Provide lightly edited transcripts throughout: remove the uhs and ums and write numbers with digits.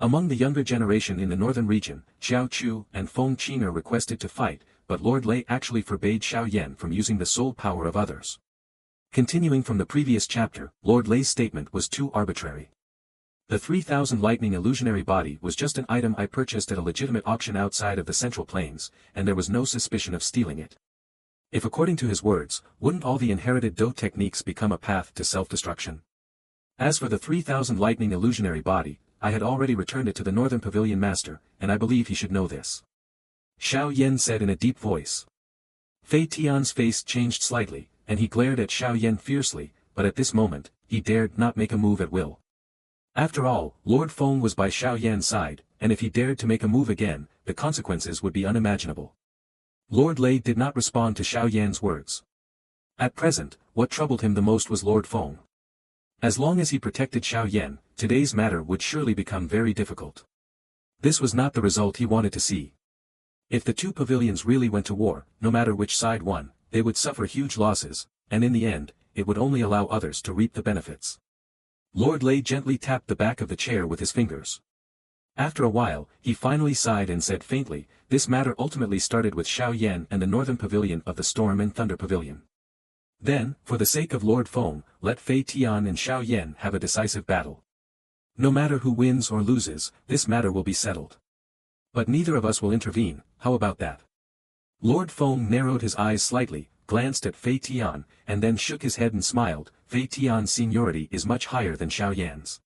Among the younger generation in the northern region, Xiao Chu and Feng Qing'er requested to fight, but Lord Lei actually forbade Xiao Yan from using the soul power of others. Continuing from the previous chapter, Lord Lei's statement was too arbitrary. The 3000 lightning illusionary body was just an item I purchased at a legitimate auction outside of the Central Plains, and there was no suspicion of stealing it. If according to his words, wouldn't all the inherited Do techniques become a path to self-destruction? As for the 3000 lightning illusionary body, I had already returned it to the Northern Pavilion Master, and I believe he should know this. Xiao Yan said in a deep voice. Fei Tian's face changed slightly, and he glared at Xiao Yan fiercely, but at this moment, he dared not make a move at will. After all, Lord Feng was by Xiao Yan's side, and if he dared to make a move again, the consequences would be unimaginable. Lord Lei did not respond to Xiao Yan's words. At present, what troubled him the most was Lord Feng. As long as he protected Xiao Yan, today's matter would surely become very difficult. This was not the result he wanted to see. If the two pavilions really went to war, no matter which side won, they would suffer huge losses, and in the end, it would only allow others to reap the benefits. Lord Lei gently tapped the back of the chair with his fingers. After a while, he finally sighed and said faintly, this matter ultimately started with Xiao Yan and the northern pavilion of the Storm and Thunder Pavilion. Then, for the sake of Lord Feng, let Fei Tian and Xiao Yan have a decisive battle. No matter who wins or loses, this matter will be settled. But neither of us will intervene, how about that? Lord Feng narrowed his eyes slightly, glanced at Fei Tian, and then shook his head and smiled. Fei Tian's seniority is much higher than Xiao Yan's.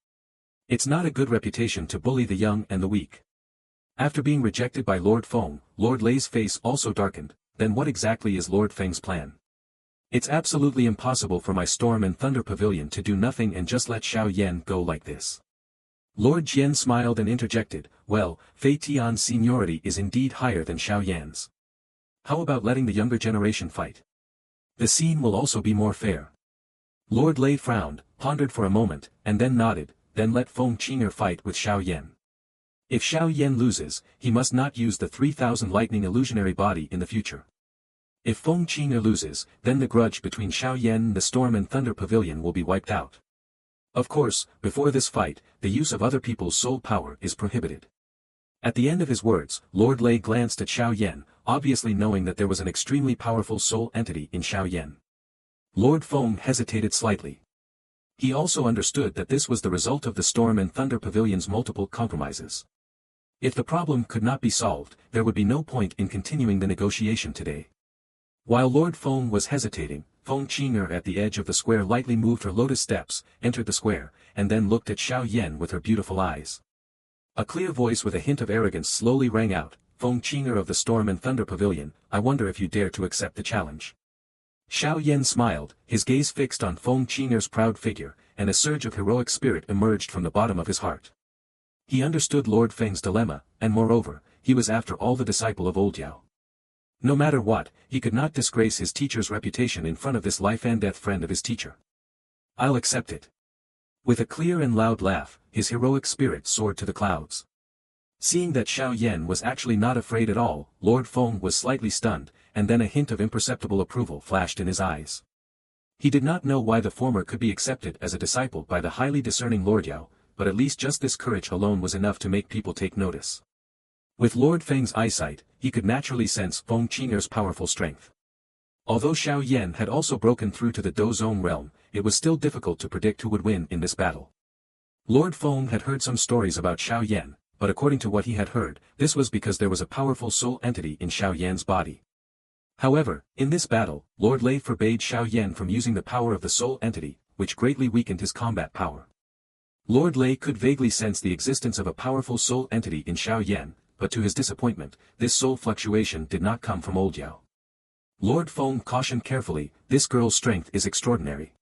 It's not a good reputation to bully the young and the weak. After being rejected by Lord Feng, Lord Lei's face also darkened. Then what exactly is Lord Feng's plan? It's absolutely impossible for my Storm and Thunder Pavilion to do nothing and just let Xiao Yan go like this. Lord Jian smiled and interjected, well, Fei Tian's seniority is indeed higher than Xiao Yan's. How about letting the younger generation fight? The scene will also be more fair. Lord Lei frowned, pondered for a moment, and then nodded, then let Feng Qing'er fight with Xiao Yan. If Xiao Yan loses, he must not use the 3000 lightning illusionary body in the future. If Feng Qing'er loses, then the grudge between Xiao Yan and the Storm and Thunder Pavilion will be wiped out. Of course, before this fight, the use of other people's soul power is prohibited. At the end of his words, Lord Lei glanced at Xiao Yan, obviously knowing that there was an extremely powerful soul entity in Xiao Yan. Lord Feng hesitated slightly. He also understood that this was the result of the Storm and Thunder Pavilion's multiple compromises. If the problem could not be solved, there would be no point in continuing the negotiation today. While Lord Feng was hesitating, Feng Qing'er at the edge of the square lightly moved her lotus steps, entered the square, and then looked at Xiao Yan with her beautiful eyes. A clear voice with a hint of arrogance slowly rang out, Feng Qing'er of the Storm and Thunder Pavilion, I wonder if you dare to accept the challenge. Xiao Yan smiled, his gaze fixed on Feng Qing'er's proud figure, and a surge of heroic spirit emerged from the bottom of his heart. He understood Lord Feng's dilemma, and moreover, he was after all the disciple of old Xiao. No matter what, he could not disgrace his teacher's reputation in front of this life-and-death friend of his teacher. I'll accept it. With a clear and loud laugh, his heroic spirit soared to the clouds. Seeing that Xiao Yan was actually not afraid at all, Lord Feng was slightly stunned, and then a hint of imperceptible approval flashed in his eyes. He did not know why the former could be accepted as a disciple by the highly discerning Lord Xiao, but at least just this courage alone was enough to make people take notice. With Lord Feng's eyesight, he could naturally sense Feng Qing'er's powerful strength. Although Xiao Yan had also broken through to the Do Zone realm, it was still difficult to predict who would win in this battle. Lord Feng had heard some stories about Xiao Yan, but according to what he had heard, this was because there was a powerful soul entity in Xiao Yan's body. However, in this battle, Lord Lei forbade Xiao Yan from using the power of the soul entity, which greatly weakened his combat power. Lord Lei could vaguely sense the existence of a powerful soul entity in Xiao Yan, but to his disappointment, this soul fluctuation did not come from old Xiao. Lord Feng cautioned carefully, this girl's strength is extraordinary.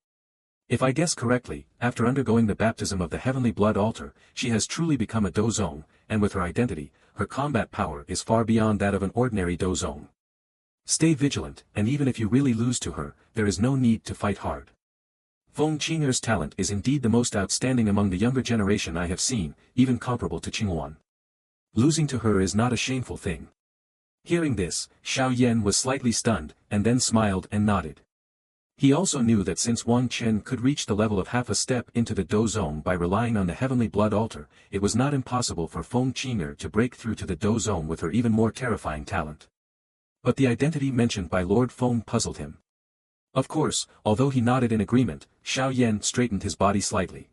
If I guess correctly, after undergoing the baptism of the heavenly blood altar, she has truly become a Do Zone, and with her identity, her combat power is far beyond that of an ordinary Do Zone. Stay vigilant, and even if you really lose to her, there is no need to fight hard. Feng Qing'er's talent is indeed the most outstanding among the younger generation I have seen, even comparable to Qing'er. Losing to her is not a shameful thing. Hearing this, Xiao Yan was slightly stunned, and then smiled and nodded. He also knew that since Wang Chen could reach the level of half a step into the Do Zone by relying on the heavenly blood altar, it was not impossible for Feng Qing'er to break through to the Do Zone with her even more terrifying talent. But the identity mentioned by Lord Feng puzzled him. Of course, although he nodded in agreement, Xiao Yan straightened his body slightly.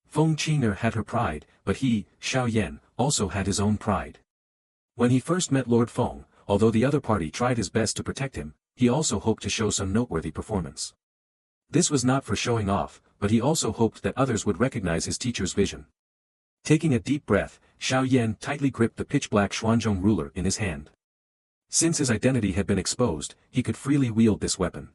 Feng Qing'er had her pride, but he, Xiao Yan, also had his own pride. When he first met Lord Feng, although the other party tried his best to protect him, he also hoped to show some noteworthy performance. This was not for showing off, but he also hoped that others would recognize his teacher's vision. Taking a deep breath, Xiao Yan tightly gripped the pitch-black Xuanzhong ruler in his hand. Since his identity had been exposed, he could freely wield this weapon.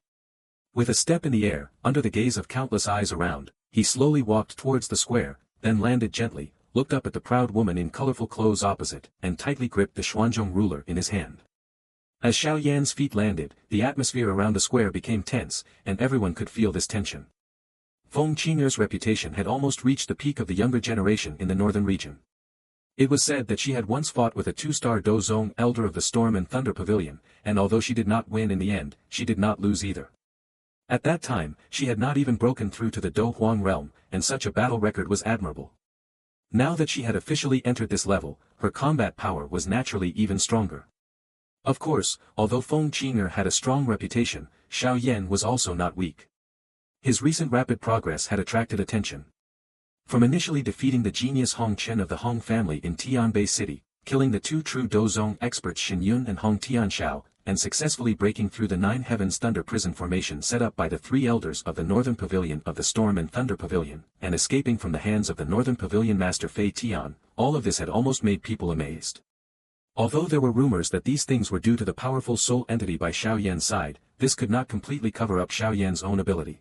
With a step in the air, under the gaze of countless eyes around, he slowly walked towards the square, then landed gently, looked up at the proud woman in colorful clothes opposite, and tightly gripped the Xuanzhong ruler in his hand. As Xiao Yan's feet landed, the atmosphere around the square became tense, and everyone could feel this tension. Feng Qing'er's reputation had almost reached the peak of the younger generation in the northern region. It was said that she had once fought with a two-star Do Zong elder of the Storm and Thunder Pavilion, and although she did not win in the end, she did not lose either. At that time, she had not even broken through to the Do Huang realm, and such a battle record was admirable. Now that she had officially entered this level, her combat power was naturally even stronger. Of course, although Feng Qing'er had a strong reputation, Xiao Yan was also not weak. His recent rapid progress had attracted attention. From initially defeating the genius Hong Chen of the Hong family in Tianbei City, killing the two true Dozong experts Xin Yun and Hong Tianxiao, and successfully breaking through the Nine Heavens Thunder prison formation set up by the three elders of the Northern Pavilion of the Storm and Thunder Pavilion, and escaping from the hands of the Northern Pavilion Master Fei Tian, all of this had almost made people amazed. Although there were rumors that these things were due to the powerful soul entity by Xiao Yan's side, this could not completely cover up Xiao Yan's own ability.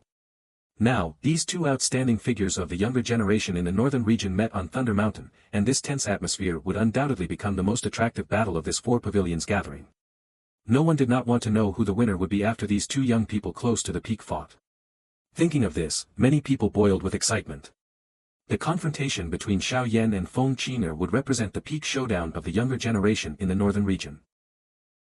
Now, these two outstanding figures of the younger generation in the northern region met on Thunder Mountain, and this tense atmosphere would undoubtedly become the most attractive battle of this Four Pavilions Gathering. No one did not want to know who the winner would be after these two young people close to the peak fought. Thinking of this, many people boiled with excitement. The confrontation between Xiao Yan and Feng Qing'er would represent the peak showdown of the younger generation in the northern region.